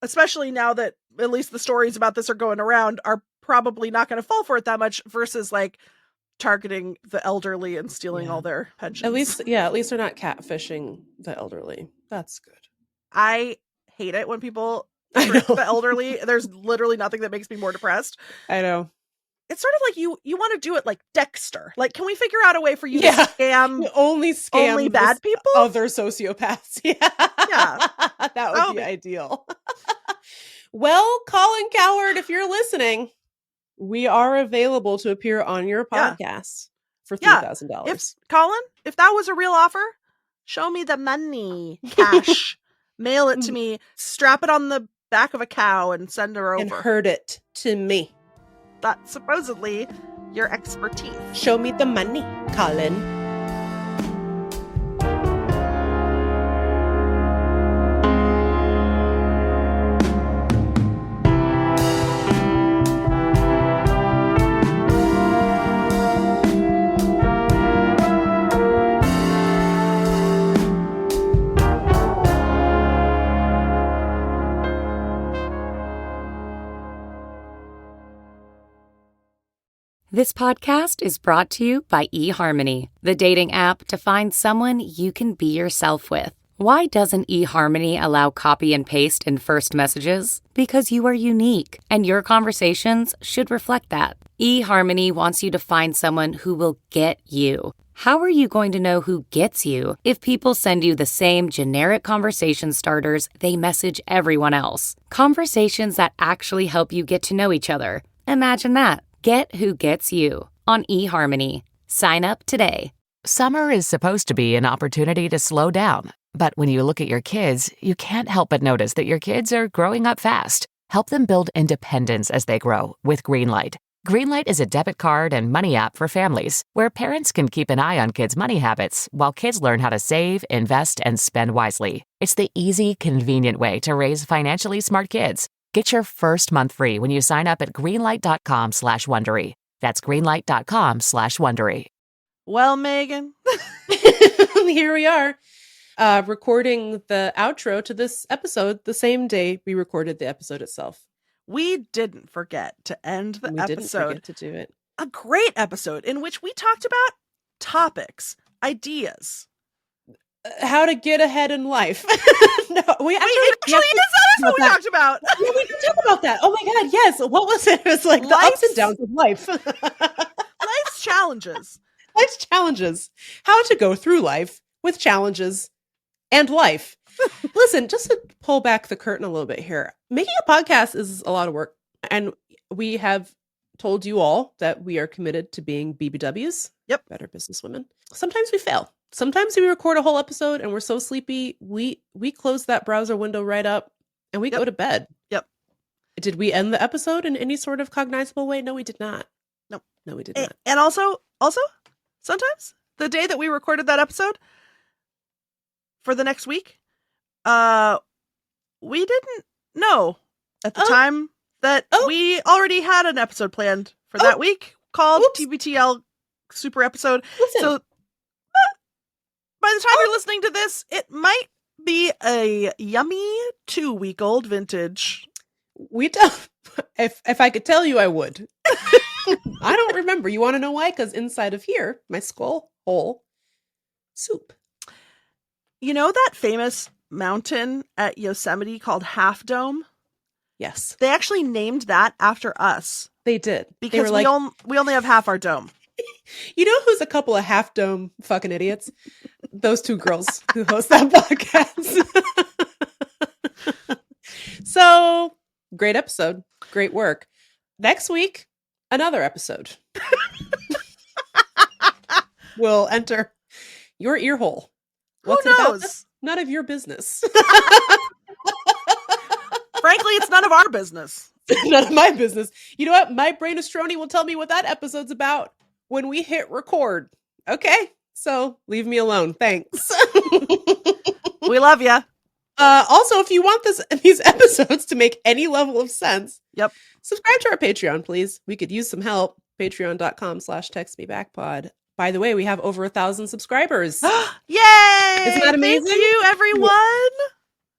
especially now that at least the stories about this are going around, are probably not going to fall for it that much versus like targeting the elderly and stealing all their pensions. At least they're not catfishing the elderly. That's good. I hate it when people trick the elderly. There's literally nothing that makes me more depressed. I know. It's sort of like you want to do it like Dexter. Like, can we figure out a way for you to scam only bad people? Other sociopaths. Yeah. That would be ideal. Well, Colin Cowherd, if you're listening, we are available to appear on your podcast for $3,000. Colin, if that was a real offer, show me the money, cash, mail it to me, strap it on the back of a cow and send her over. And herd it to me. That's supposedly your expertise. Show me the money, Colin. This podcast is brought to you by eHarmony, the dating app to find someone you can be yourself with. Why doesn't eHarmony allow copy and paste in first messages? Because you are unique, and your conversations should reflect that. eHarmony wants you to find someone who will get you. How are you going to know who gets you if people send you the same generic conversation starters they message everyone else? Conversations that actually help you get to know each other. Imagine that. Get who gets you on eHarmony. Sign up today. Summer is supposed to be an opportunity to slow down. But when you look at your kids, you can't help but notice that your kids are growing up fast. Help them build independence as they grow with Greenlight. Greenlight is a debit card and money app for families where parents can keep an eye on kids' money habits while kids learn how to save, invest, and spend wisely. It's the easy, convenient way to raise financially smart kids. Get your first month free when you sign up at greenlight.com/Wondery. That's greenlight.com/Wondery. Well, Meagan. Here we are, recording the outro to this episode the same day we recorded the episode itself. We didn't forget to end the episode. Didn't forget to do it. A great episode in which we talked about topics, ideas. How to get ahead in life. No, we actually that's what we talked about. Yeah, we did talk about that. Oh my God, yes. What was it? It was like the ups and downs of life. Life's challenges. Life's challenges. How to go through life with challenges and life. Listen, just to pull back the curtain a little bit here, making a podcast is a lot of work. And we have told you all that we are committed to being BBWs. Yep. Better businesswomen. Sometimes we fail. Sometimes we record a whole episode and we're so sleepy, we close that browser window right up and we go to bed. Yep. Did we end the episode in any sort of cognizable way? No, we did not. Nope. No, we did not. And also, sometimes the day that we recorded that episode for the next week, we didn't know at the time that we already had an episode planned for that week called TBTL Super Episode. Listen. So by the time you're listening to this, it might be a yummy 2-week-old vintage. We don't. If I could tell you, I would. I don't remember. You want to know why? Because inside of here, my skull hole, soup. You know that famous mountain at Yosemite called Half Dome? Yes, They actually named that after us they did. because They were like, we only have half our dome. you know who's a couple of half dome fucking idiots? Those two girls who host that podcast. So great episode. Great work. Next week, another episode. We'll enter your ear hole. What's Who it about? knows? That's none of your business. Frankly, it's none of our business. None of my business. You know what? My brain astroni will tell me what that episode's about when we hit record. Okay? So leave me alone. Thanks. We love you. Also, if you want these episodes to make any level of sense, Yep. subscribe to our Patreon, please. We could use some help. Patreon.com/textmebackpod. By the way, we have over 1,000 subscribers. Yay! Isn't that amazing? Thank you, everyone.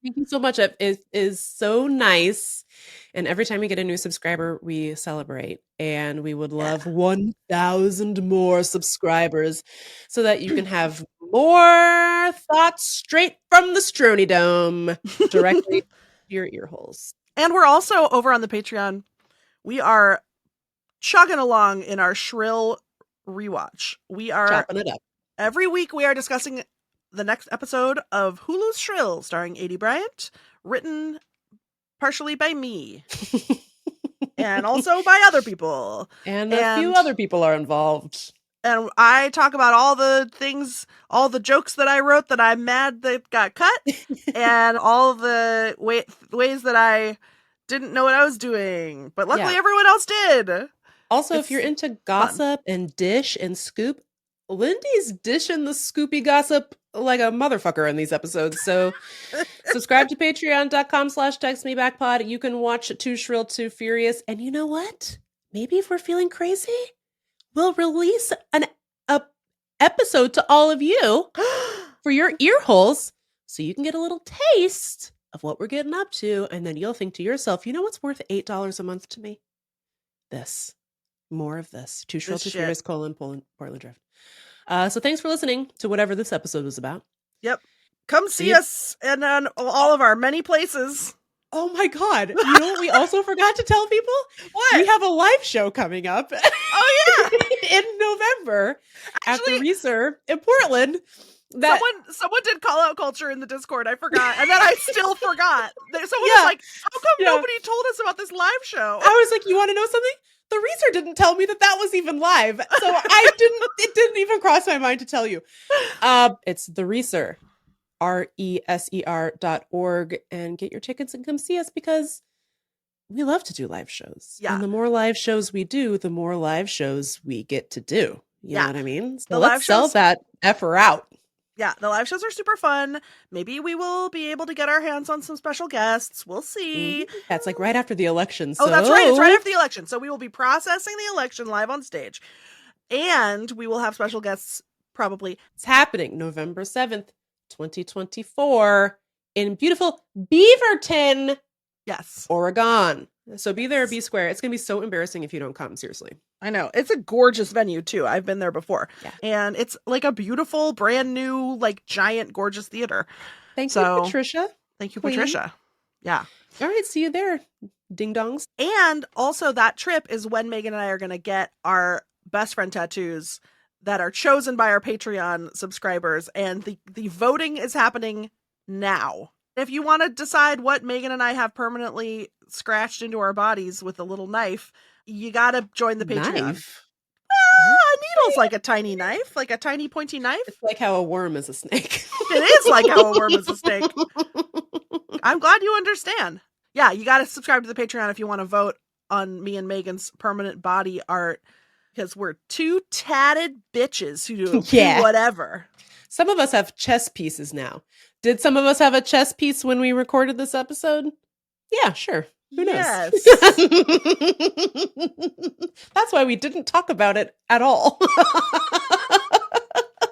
Thank you so much. It is so nice. And every time we get a new subscriber, we celebrate. And we would love 1,000 more subscribers so that you can have more thoughts straight from the Strony Dome directly to your ear holes. And we're also over on the Patreon. We are chugging along in our Shrill rewatch. We are Chopping it up. every week we are discussing the next episode of Hulu's Shrill, starring A.D. Bryant, written partially by me and also by other people. And a few other people are involved. And I talk about all the things, all the jokes that I wrote that I'm mad that got cut, and all the ways that I didn't know what I was doing. But luckily everyone else did. Also, It's if you're into gossip and dish and scoop, Lindy's dishing the scoopy gossip like a motherfucker in these episodes. So subscribe to patreon.com/textmebackpod. You can watch Too Shrill, Too Furious. And you know what? Maybe if we're feeling crazy, we'll release an episode to all of you for your ear holes so you can get a little taste of what we're getting up to. And then you'll think to yourself, you know what's worth $8 a month to me? This. More of this. Too Shrill, Too Furious, Portland Drift. So thanks for listening to whatever this episode was about. Yep. Come see us and on all of our many places. Oh my God. You know what we also forgot to tell people? What? We have a live show coming up. Oh, yeah. In November Actually, at the Reeser in Portland. Someone did call out culture in the Discord. I forgot. And then I still forgot. Someone was like, how come nobody told us about this live show? I was like, you want to know something? The Reeser didn't tell me that was even live. So it didn't even cross my mind to tell you. It's the Reeser, RESER.org, and get your tickets and come see us because we love to do live shows. Yeah. And the more live shows we do, the more live shows we get to do. You know what I mean? So The let's live sell shows- that effer out. Yeah, the live shows are super fun. Maybe we will be able to get our hands on some special guests. We'll see. That's like right after the election. Oh, that's right. It's right after the election. So we will be processing the election live on stage. And we will have special guests probably. It's happening November 7th, 2024 in beautiful Beaverton, Yes. Oregon. So be there or be square. It's going to be so embarrassing if you don't come, seriously. I know. It's a gorgeous venue, too. I've been there before. Yeah. And it's like a beautiful, brand new, like giant, gorgeous theater. Thank you, Patricia. Thank you, Queen. Patricia. Yeah. All right, see you there, ding dongs. And also that trip is when Megan and I are going to get our best friend tattoos that are chosen by our Patreon subscribers. And the voting is happening now. If you want to decide what Megan and I have permanently scratched into our bodies with a little knife, you got to join the Patreon. Knife? A needle's like a tiny knife, like a tiny pointy knife. It's like how a worm is a snake. It is like how a worm is a snake. I'm glad you understand. Yeah, you got to subscribe to the Patreon if you want to vote on me and Megan's permanent body art, because we're two tatted bitches who do whatever. Some of us have chess pieces now. Did some of us have a chess piece when we recorded this episode? Yeah, sure. Who knows? Yes. That's why we didn't talk about it at all.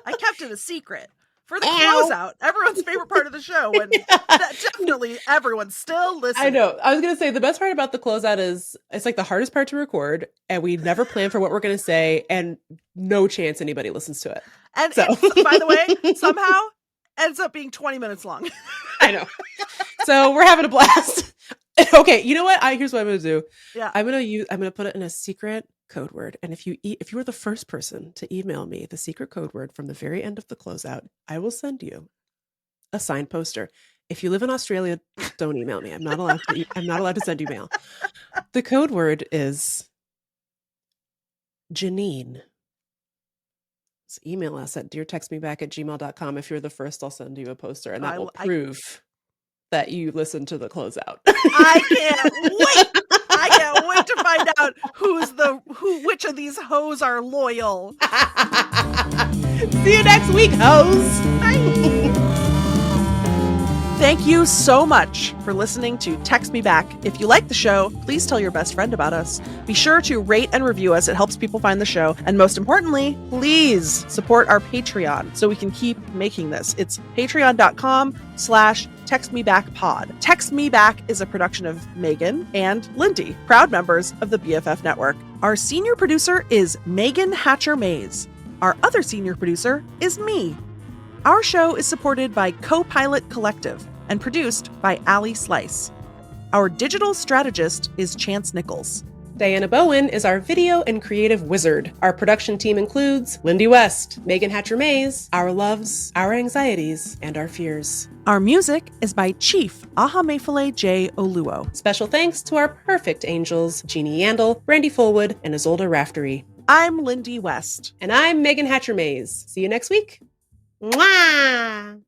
I kept it a secret for the closeout. Everyone's favorite part of the show. And definitely everyone's still listening. I know. I was going to say the best part about the closeout is it's like the hardest part to record, and we never plan for what we're going to say, and no chance anybody listens to it. And it, by the way, somehow ends up being 20 minutes long. I know. So we're having a blast. Okay, you know what? Here's what I'm gonna do. Yeah. I'm gonna put it in a secret code word. And if you were the first person to email me the secret code word from the very end of the closeout, I will send you a signed poster. If you live in Australia, don't email me. I'm not allowed to send you mail. The code word is Janine. So email us at deartextmeback@gmail.com. If you're the first, I'll send you a poster, and that will prove that you listen to the closeout. I can't wait. I can't wait to find out which of these hoes are loyal. See you next week, hoes. Thank you so much for listening to Text Me Back. If you like the show, please tell your best friend about us. Be sure to rate and review us. It helps people find the show. And most importantly, please support our Patreon so we can keep making this. It's patreon.com/textmebackpod. Text Me Back is a production of Megan and Lindy, proud members of the BFF network. Our senior producer is Megan Hatcher-Mays. Our other senior producer is me. Our show is supported by Co-Pilot Collective and produced by Alli Slice. Our digital strategist is Chance Nichols. Diana Bowen is our video and creative wizard. Our production team includes Lindy West, Megan Hatcher-Mays, our loves, our anxieties, and our fears. Our music is by Chief Ahamefule J. Oluo. Special thanks to our perfect angels, Jeannie Yandel, Brandy Fullwood, and Isolde Raftery. I'm Lindy West. And I'm Megan Hatcher-Mays. See you next week. Mwah!